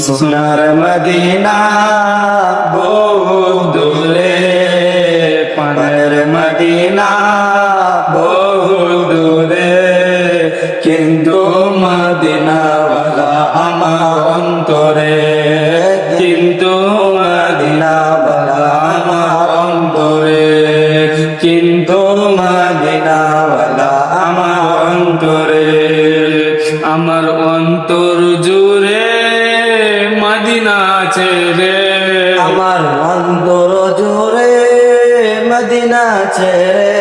সোনার মদিনা বহু দূরে, পানের মদিনা বহু দূরে, কিন্তু মদিনাওয়ালা আমার অন্তরে, কিন্তু মদিনাওয়ালা আমার অন্তরে, কিন্তু মদিনাওয়ালা আমার অন্তরে। আমার অন্তর জুড়ে মদিনা আছে রে, আমার অন্তর জুড়ে মদিনা আছে রে।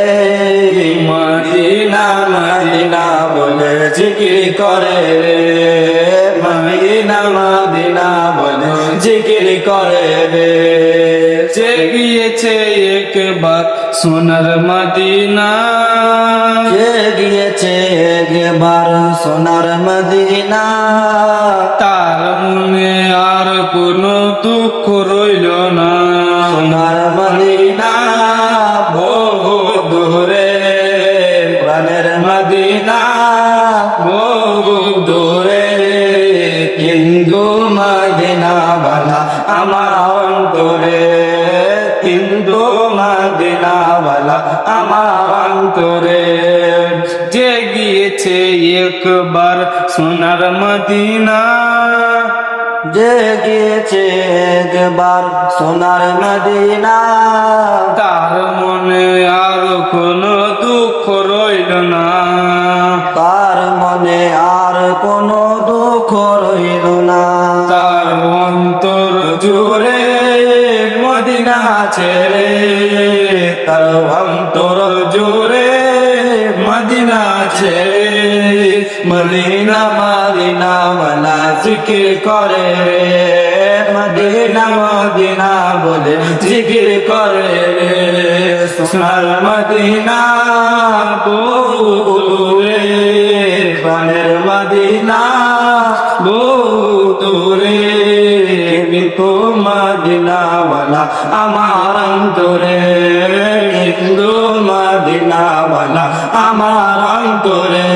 মদিনা মদিনা বলে জিকির করে রে, মদিনা মদিনা বলে জিকির করে রে। যে গিয়েছে একবার সোনার মদিনা, যে গিয়েছে একবার সোনার মদিনা, তার মনে আর কোনো দুঃখ রইল না। সোনার মদিনা বহু দূরে, প্রাণের মদিনা বহু দূরে, কিন্তু মদিনাওয়ালা আমার অন্তরে, কিন্তু মদিনাওয়ালা আমার অন্তরে। যে গিয়েছে একবার সোনার মদিনা, যে গিয়েছে একবার সোনার মদিনা, তার মনে আর কোনো দুঃখ রইল না, তার মনে আর কোনো দুঃখ রইল না। তার অন্তর জুড়ে মদিনা আছে রে, তার অন্তর জুড়ে মদিনা আছে রে। মদিনা মদিনা ওয়ালা জিকির করে রে, মদিনা মদিনা বলে জিকির করে রে। সোনার মদিনা বহু দূরে, প্রাণের মদিনা বহু দূরে, কিন্তু মদিনাওয়ালা আমার অন্তরে, কিন্তু মদিনাওয়ালা আমার অন্তরে।